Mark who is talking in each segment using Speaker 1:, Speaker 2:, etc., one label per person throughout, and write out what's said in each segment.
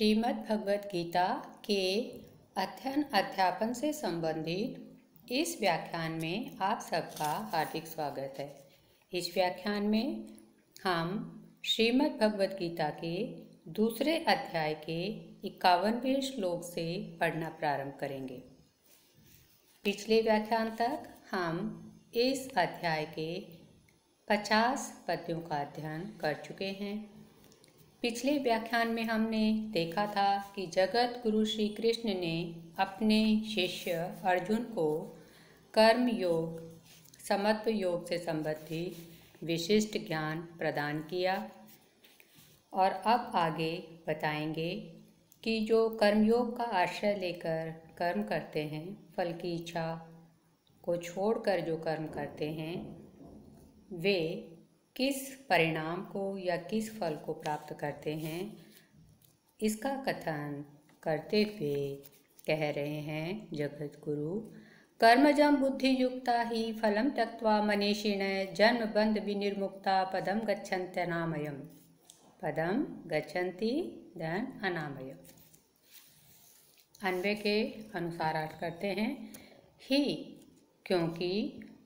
Speaker 1: श्रीमद् भगवत गीता के अध्ययन अध्यापन से संबंधित इस व्याख्यान में आप सबका हार्दिक स्वागत है। इस व्याख्यान में हम श्रीमद् भगवत गीता के दूसरे अध्याय के 51वें श्लोक से पढ़ना प्रारंभ करेंगे। पिछले व्याख्यान तक हम इस अध्याय के 50 पद्यों का अध्ययन कर चुके हैं। पिछले व्याख्यान में हमने देखा था कि जगत गुरु श्री कृष्ण ने अपने शिष्य अर्जुन को कर्म योग, समत्व योग से संबंधित विशिष्ट ज्ञान प्रदान किया और अब आगे बताएंगे कि जो कर्मयोग का आश्रय लेकर कर्म करते हैं, फल की इच्छा को छोड़कर जो कर्म करते हैं, वे किस परिणाम को या किस फल को प्राप्त करते हैं, इसका कथन करते हुए कह रहे हैं जगत गुरु, कर्मजं बुद्धि युक्ता ही फलम त्यक्त्वा मनीषिणः जन्म बंध विनिर्मुक्ता पदम गच्छन्ति अनामयम्। पदम गच्छन्ति देन अनामयम्। अन्वय के अनुसार अर्थ करते हैं ही, क्योंकि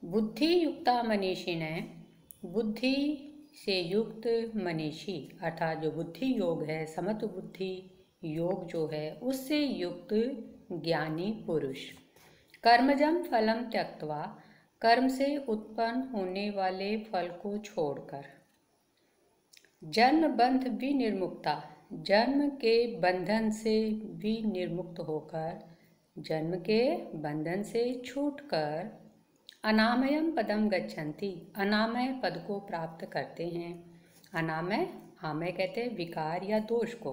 Speaker 1: बुद्धि युक्ता मनीषिणः, बुद्धि से युक्त मनीषी अर्थात जो बुद्धि योग है, समत्व बुद्धि योग जो है, उससे युक्त ज्ञानी पुरुष, कर्मजं फलम त्यक्त्वा, कर्म से उत्पन्न होने वाले फल को छोड़कर, जन्म बंध विनिर्मुक्ता, जन्म के बंधन से विनिर्मुक्त होकर, जन्म के बंधन से छूटकर, अनामयम पदम गच्छन्ति, अनामय पद को प्राप्त करते हैं। अनामय, आमय कहते हैं विकार या दोष को,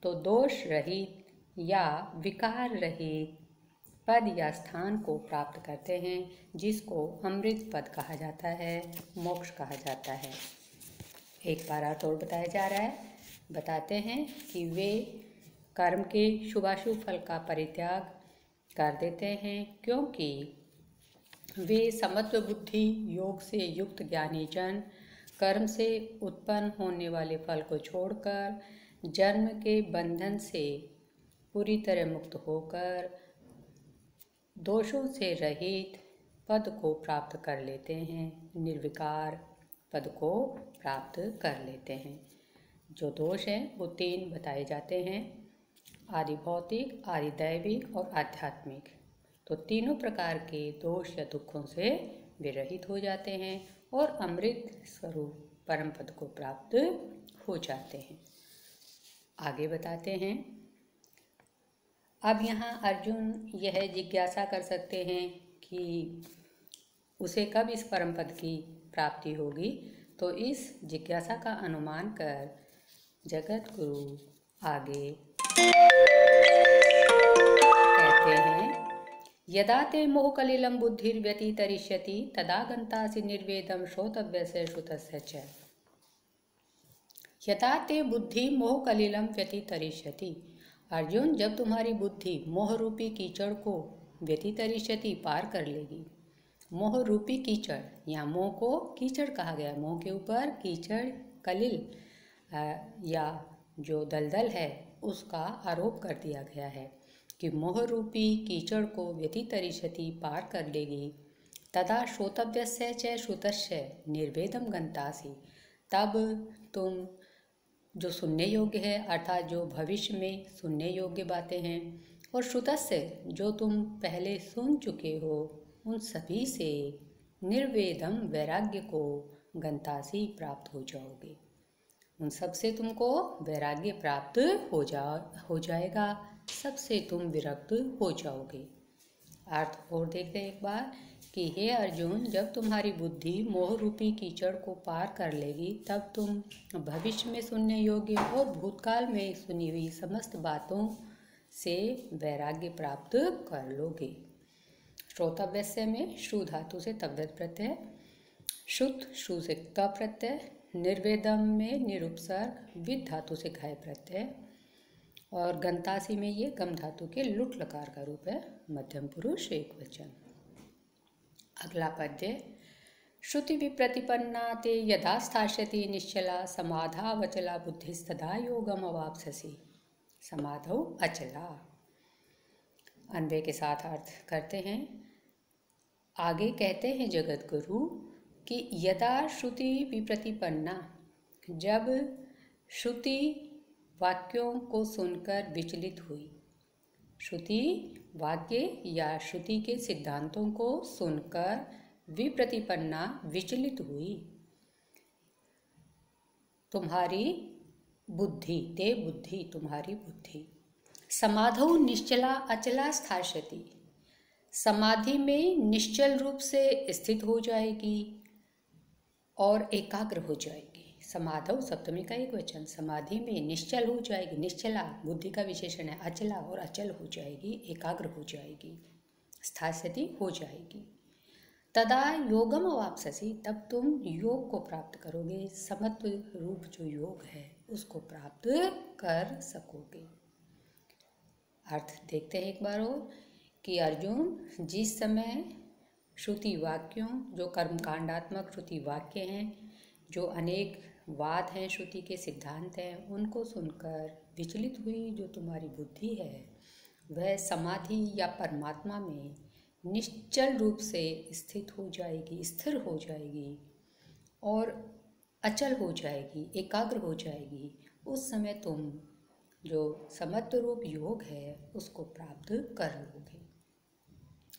Speaker 1: तो दोष रहित या विकार रहित पद या स्थान को प्राप्त करते हैं, जिसको अमृत पद कहा जाता है, मोक्ष कहा जाता है। एक बार अर्थ और बताया जा रहा है, बताते हैं कि वे कर्म के शुभाशुभ फल का परित्याग कर देते हैं, क्योंकि वे समत्व बुद्धि योग से युक्त ज्ञानी जन कर्म से उत्पन्न होने वाले फल को छोड़कर जन्म के बंधन से पूरी तरह मुक्त होकर दोषों से रहित पद को प्राप्त कर लेते हैं, निर्विकार पद को प्राप्त कर लेते हैं। जो दोष हैं वो 3 बताए जाते हैं, आदि भौतिक, आदि दैविक और आध्यात्मिक। तो तीनों प्रकार के दोष या दुखों से वे रहित हो जाते हैं और अमृत स्वरूप परम पद को प्राप्त हो जाते हैं। आगे बताते हैं, अब यहाँ अर्जुन यह जिज्ञासा कर सकते हैं कि उसे कब इस परम पद की प्राप्ति होगी, तो इस जिज्ञासा का अनुमान कर जगत गुरु आगे कहते हैं, यदा ते मोहकलिलं बुद्धिर्व्यतितरिष्यति तदा गन्तासि निर्वेदं श्रोतव्यस्य श्रुतस्य च। यदा ते बुद्धि मोहकलिलं व्यतितरिष्यति, अर्जुन जब तुम्हारी बुद्धि मोह रूपी कीचड़ को व्यतितरिष्यति पार कर लेगी, मोह रूपी कीचड़, या मोह को कीचड़ कहा गया, मोह के ऊपर कीचड़ कलिल या जो दलदल है उसका आरोप कर दिया गया है कि मोह रूपी कीचड़ को व्यतितरिष्यति पार कर लेगी, तदा श्रोतव्यस्य च श्रुतस्य निर्वेदम गन्तासि, तब तुम जो सुनने योग्य है अर्थात जो भविष्य में सुनने योग्य बातें हैं, और श्रुतस्य जो तुम पहले सुन चुके हो, उन सभी से निर्वेदम वैराग्य को गन्तासि प्राप्त हो जाओगे, उन सब से तुमको वैराग्य प्राप्त हो जाएगा, सबसे तुम विरक्त हो जाओगे। अर्थ और देखते हैं एक बार कि हे अर्जुन, जब तुम्हारी बुद्धि मोह रूपी कीचड़ को पार कर लेगी, तब तुम भविष्य में सुनने योग्य और भूतकाल में सुनी हुई समस्त बातों से वैराग्य प्राप्त कर लोगे। श्रोतव्यस्य में श्रु धातु से तव्यत प्रत्यय, श्रुत श्रु से क प्रत्यय, निर्वेदम में निरुपसर्ग विद धातु से घाय प्रत्यय, और गन्तासि में ये गम धातु के लुट लकार का रूप है, मध्यम पुरुष एक वचन। अगला पद्य, श्रुति विप्रतिपन्ना ते यदा स्थास्यति निश्चला समाधा वचला बुद्धिस्तदा योगम अवाप्स्यसि। समाधौ अचला। अन्वय के साथ अर्थ करते हैं। आगे कहते हैं जगत गुरु कि यदा श्रुति विप्रतिपन्ना, जब श्रुति वाक्यों को सुनकर विचलित हुई, श्रुति वाक्य या श्रुति के सिद्धांतों को सुनकर विप्रतिपन्ना विचलित हुई, तुम्हारी बुद्धि, ते बुद्धि, तुम्हारी बुद्धि, समाधौ निश्चला अचला स्थास्यति, समाधि में निश्चल रूप से स्थित हो जाएगी और एकाग्र हो जाएगी। समाधौ सप्तमी का एक वचन, समाधि में निश्चल हो जाएगी, निश्चला बुद्धि का विशेषण है, अचला और अचल हो जाएगी, एकाग्र हो जाएगी, स्थास्यति हो जाएगी। तदा योगम अवाप्स्यसि, तब तुम योग को प्राप्त करोगे, समत्व रूप जो योग है उसको प्राप्त कर सकोगे। अर्थ देखते हैं एक बार और कि अर्जुन, जिस समय श्रुति वाक्यों, जो कर्मकांडात्मक श्रुति वाक्य हैं, जो अनेक वाद हैं, श्रुति के सिद्धांत हैं, उनको सुनकर विचलित हुई जो तुम्हारी बुद्धि है, वह समाधि या परमात्मा में निश्चल रूप से स्थित हो जाएगी, स्थिर हो जाएगी और अचल हो जाएगी, एकाग्र हो जाएगी। उस समय तुम जो समत्व रूप योग है उसको प्राप्त कर लोगे।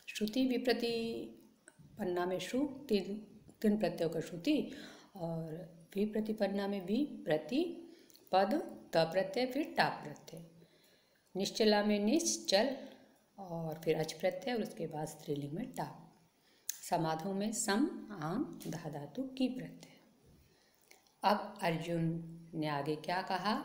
Speaker 1: श्रुति विप्रतिपन्ना में श्रु, तीन प्रत्ययों का श्रुति, और विप्रतिपन्ना में भी प्रति पद, त प्रत्यय, फिर टा प्रत्यय। निश्चला में निश्चल और फिर अच प्रत्यय और उसके बाद स्त्रीलिंग में टा। समाधो में सम, आम, धा धातु की प्रत्यय। अब अर्जुन ने आगे क्या कहा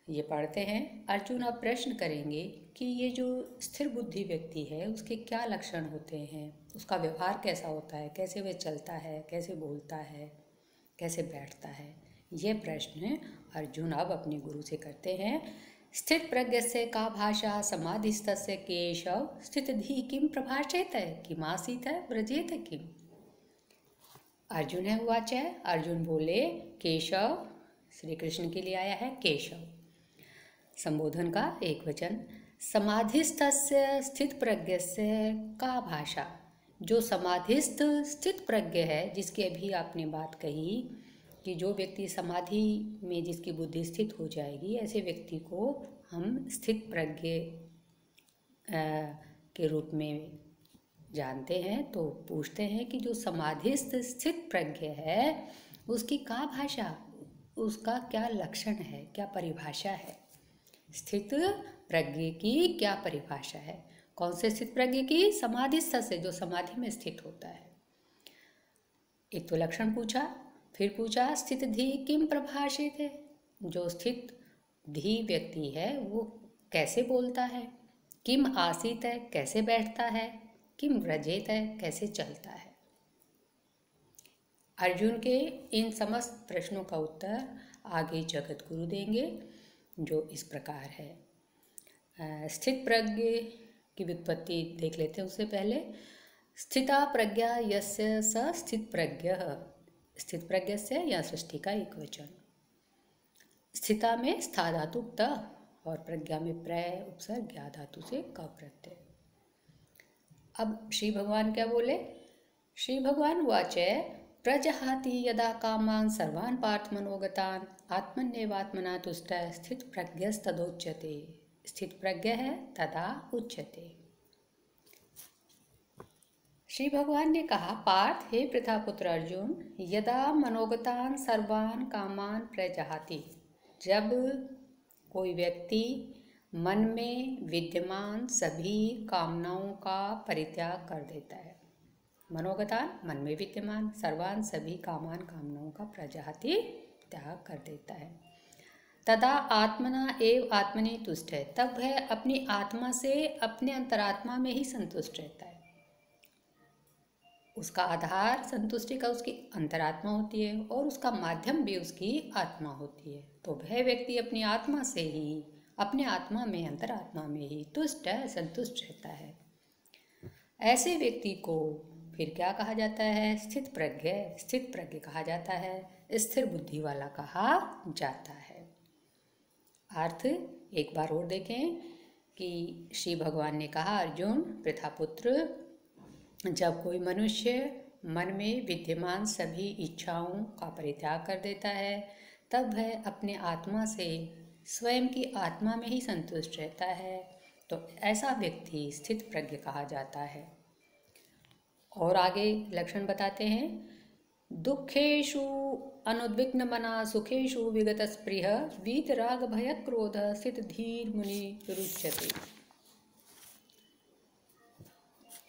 Speaker 1: ये पढ़ते हैं। अर्जुन अब प्रश्न करेंगे कि ये जो स्थिर बुद्धि व्यक्ति है उसके क्या लक्षण होते हैं, उसका व्यवहार कैसा होता है, कैसे वह चलता है, कैसे बोलता है, कैसे बैठता है। ये प्रश्न अर्जुन अब अपने गुरु से करते हैं। स्थित प्रज्ञस्य का भाषा समाधिस्तस्य केशव, स्थित धी किम प्रभाषेत किमासीत व्रजेत किम। अर्जुन है उवाच, अर्जुन बोले, केशव श्री कृष्ण के लिए आया है केशव, संबोधन का एक वचन। समाधिस्थस्य स्थित प्रज्ञस्य का भाषा, जो समाधिस्थ स्थित प्रज्ञ है, जिसकी अभी आपने बात कही कि जो व्यक्ति समाधि में जिसकी बुद्धि स्थित हो जाएगी, ऐसे व्यक्ति को हम स्थित प्रज्ञ के रूप में जानते हैं। तो पूछते हैं कि जो समाधिस्थ स्थित प्रज्ञ है उसकी का भाषा, उसका क्या लक्षण है, क्या परिभाषा है, स्थित प्रज्ञ की क्या परिभाषा है। कौन से स्थित प्रज्ञ की? समाधिस्थ से, जो समाधि में स्थित होता है। एक तो लक्षण पूछा, फिर पूछा स्थित धी किम प्रभाषित है, जो स्थित धी व्यक्ति है वो कैसे बोलता है, किम आसीत है कैसे बैठता है, किम व्रजेत है कैसे चलता है। अर्जुन के इन समस्त प्रश्नों का उत्तर आगे जगत गुरु देंगे, जो इस प्रकार है। स्थित प्रज्ञ की व्युत्पत्ति देख लेते हैं उससे पहले। स्थिता प्रज्ञा यस्य स स्थित प्रज्ञ, स्थित प्रज्ञ से या सृष्टि का एक वचन। स्थिता में स्था धातु त और प्रज्ञा में प्रय उपसर्ग ज्ञा धातु से क प्रत्यय। अब श्री भगवान क्या बोले? श्री भगवान वाचे, प्रजहाति यदा कामान सर्वान् पार्थ मनोगतान् आत्मन्येवात्मना तुष्टः स्थित प्रज्ञस्तदोच्यते। स्थित प्रज्ञ है तदा उच्यते। श्री भगवान ने कहा, पार्थ हे प्रथापुत्र अर्जुन, यदा मनोगतान सर्वान कामान प्रजहाति, जब कोई व्यक्ति मन में विद्यमान सभी कामनाओं का परित्याग कर देता है। मनोगतान मन में विद्यमान, सर्वान सभी कामान कामनाओं का प्रजहाति त्याग कर देता है। तदा आत्मना एव आत्मनि तुष्ट है, तब वह अपनी आत्मा से अपने अंतरात्मा में ही संतुष्ट रहता है। उसका आधार संतुष्टि का उसकी अंतरात्मा होती है और उसका माध्यम भी उसकी आत्मा होती है। तो वह व्यक्ति अपनी आत्मा से ही, अपने आत्मा में, अंतरात्मा में ही तुष्ट है, संतुष्ट रहता है। ऐसे व्यक्ति को फिर क्या कहा जाता है? स्थित प्रज्ञ, स्थित प्रज्ञ कहा जाता है, स्थिर बुद्धि वाला कहा जाता है। अर्थ एक बार और देखें कि श्री भगवान ने कहा, अर्जुन प्रथापुत्र, जब कोई मनुष्य मन में विद्यमान सभी इच्छाओं का परित्याग कर देता है तब वह अपने आत्मा से स्वयं की आत्मा में ही संतुष्ट रहता है, तो ऐसा व्यक्ति स्थित प्रज्ञ कहा जाता है। और आगे लक्षण बताते हैं, दुखेषु अनुद्विग्न मना सुखेषु विगत स्पृह वीतराग भय क्रोध स्थित धीर मुनि रुच्यते।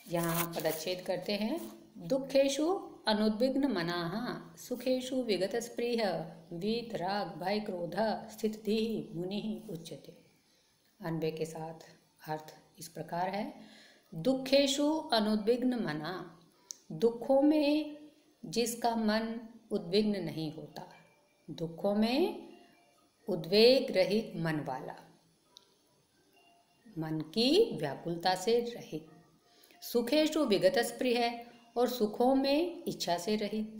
Speaker 1: यहाँ पदच्छेद करते हैं, दुखेषु अनुद्विग्न मनाः सुखेषु विगत स्पृह वीतराग भय क्रोध स्थित धीर मुनि उच्यते। अन्वय के साथ अर्थ इस प्रकार है, दुखेषु अनुद्विग्न मना, दुखों में जिसका मन उद्विग्न नहीं होता, दुखों में उद्वेग रहित मन वाला, मन की व्याकुलता से रहित, सुखेषु विगत स्पृह, और सुखों में इच्छा से रहित,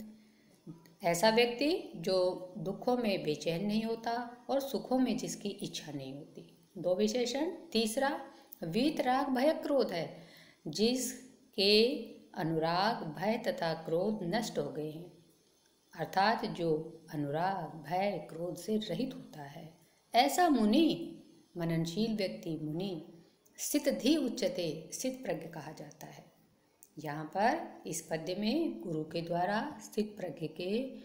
Speaker 1: ऐसा व्यक्ति जो दुखों में बेचैन नहीं होता और सुखों में जिसकी इच्छा नहीं होती। दो विशेषण। तीसरा, वीतराग भय क्रोध है, जिसके अनुराग भय तथा क्रोध नष्ट हो गए हैं, अर्थात जो अनुराग भय क्रोध से रहित होता है, ऐसा मुनि, मननशील व्यक्ति मुनि, स्थित धी उच्चते, स्थित प्रज्ञ कहा जाता है। यहाँ पर इस पद्य में गुरु के द्वारा स्थित प्रज्ञ के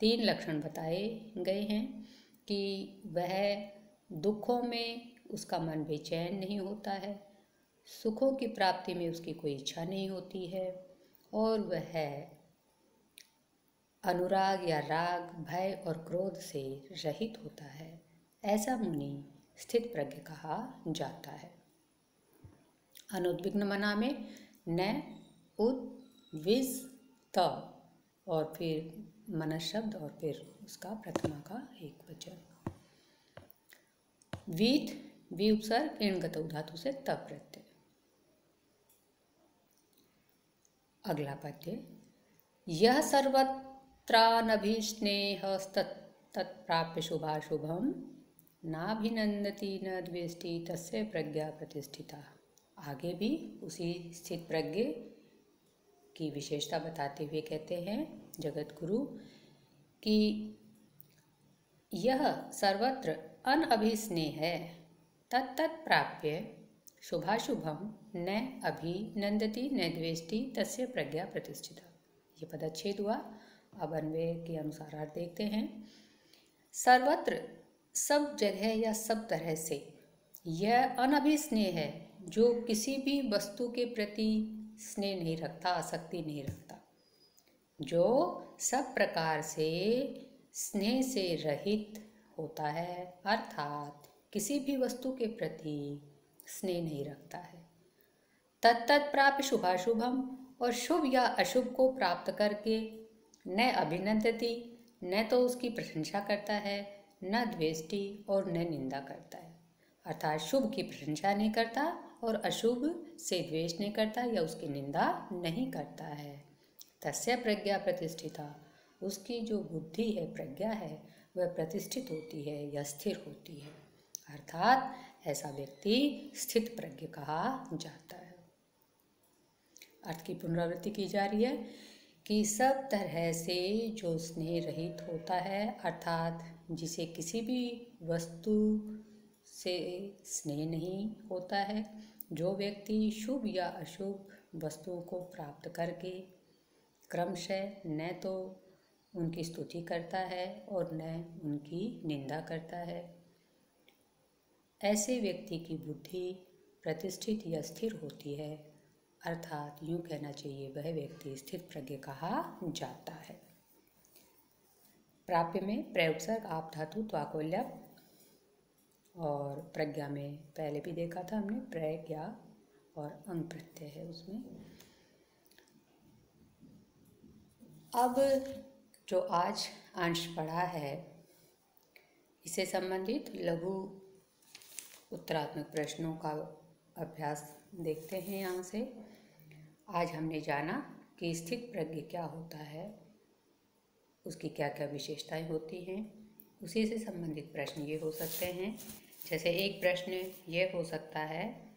Speaker 1: 3 लक्षण बताए गए हैं कि वह दुखों में उसका मन बेचैन नहीं होता है, सुखों की प्राप्ति में उसकी कोई इच्छा नहीं होती है, और वह अनुराग या राग भय और क्रोध से रहित होता है। ऐसा मुनि स्थित प्रज्ञ कहा जाता है। अनुद्विग्न मना में न उद्विज त और फिर मन शब्द और फिर उसका प्रथमा का एक वचन। वीत वी उपसर्ग इण गतौ धातु से त प्रत्यय। अगला पद्य, यह सर्वत्रानभिस्नेहस्तत्प्राप्य शुभाशुभम नाभिनंदति न द्वेष्टि तस्य प्रज्ञा प्रतिष्ठिता। आगे भी उसी स्थित प्रज्ञ की विशेषता बताते हुए कहते हैं जगत गुरु कि यह सर्वत्र अनअभिस्नेह है, तत्तत् प्राप्य शुभाशुभम न अभिनंदति न द्वेष्टि तस्य प्रज्ञा प्रतिष्ठिता। ये पदच्छेद हुआ। अब अन्वय के अनुसार अर्थ देखते हैं। सर्वत्र, सब जगह या सब तरह से, यह अनभिस्नेह है, जो किसी भी वस्तु के प्रति स्नेह नहीं रखता, आसक्ति नहीं रखता, जो सब प्रकार से स्नेह से रहित होता है, अर्थात किसी भी वस्तु के प्रति स्नेह नहीं रखता है। तत्तत् प्राप्य शुभाशुभम, और शुभ या अशुभ को प्राप्त करके न अभिनंदति, न तो उसकी प्रशंसा करता है, न द्वेष्टि और न निंदा करता है, अर्थात शुभ की प्रशंसा नहीं करता और अशुभ से द्वेष नहीं करता या उसकी निंदा नहीं करता है। तस्य प्रज्ञा प्रतिष्ठिता, उसकी जो बुद्धि है, प्रज्ञा है, वह प्रतिष्ठित होती है या स्थिर होती है, अर्थात ऐसा व्यक्ति स्थित प्रज्ञ कहा जाता है। अर्थ की पुनरावृत्ति की जा रही है कि सब तरह से जो स्नेह रहित होता है, अर्थात जिसे किसी भी वस्तु से स्नेह नहीं होता है, जो व्यक्ति शुभ या अशुभ वस्तुओं को प्राप्त करके क्रमशः न तो उनकी स्तुति करता है और न उनकी निंदा करता है, ऐसे व्यक्ति की बुद्धि प्रतिष्ठित या स्थिर होती है, अर्थात यूँ कहना चाहिए वह व्यक्ति स्थित प्रज्ञ कहा जाता है। प्राप्य में प्रयोगसर्ग आप धातु त्वाकोल्यप, और प्रज्ञा में पहले भी देखा था हमने प्रज्ञा और अंग प्रत्यय है उसमें। अब जो आज अंश पढ़ा है, इससे संबंधित लघु उत्तरात्मक प्रश्नों का अभ्यास देखते हैं। यहाँ से आज हमने जाना कि स्थित प्रज्ञ क्या होता है, उसकी क्या क्या विशेषताएं होती हैं। उसी से संबंधित प्रश्न ये हो सकते हैं जैसे एक प्रश्न ये हो सकता है,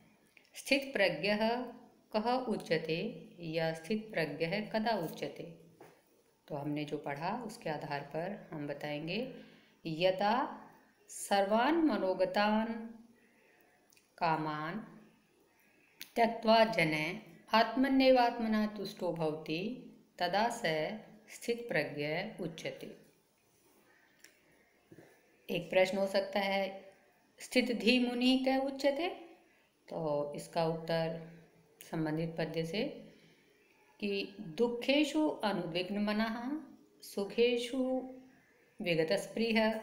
Speaker 1: स्थित प्रज्ञः कः उच्यते या स्थित प्रज्ञः कदा उच्यते। तो हमने जो पढ़ा उसके आधार पर हम बताएंगे, यदा सर्वान् मनोगतान् कामान् त्यक्त्वा जनः आत्मन्येवात्मना तुष्टो भवति तदा स स्थित प्रज्ञः उच्यते। एक प्रश्न हो सकता है, स्थित धी मुनि क्या उच्यते। तो इसका उत्तर संबंधित पद्य से कि दुखेषु अनुद्विग्न मनः सुखेषु विगतस्पृहः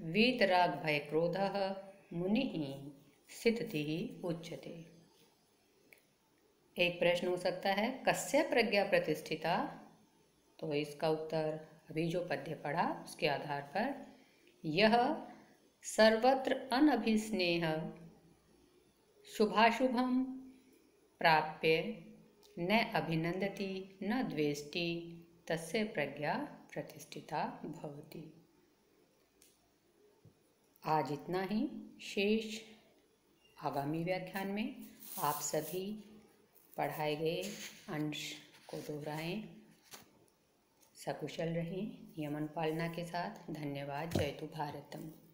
Speaker 1: वीतराग भय क्रोधः मुनिः स्थितिः उच्यते। एक प्रश्न हो सकता है, कस्य प्रज्ञा प्रतिष्ठिता। तो इसका उत्तर अभी जो पद्य पढ़ा उसके आधार पर, यह सर्वत्र अनभिस्नेह शुभाशुभम प्राप्य न अभिनंदति न द्वेष्टि तस्य प्रज्ञा प्रतिष्ठिता भवति। आज इतना ही। शेष आगामी व्याख्यान में आप सभी पढ़ाए गए अंश को दोहराएं। सकुशल रहें नियमन पालना के साथ। धन्यवाद। जय तु भारतम।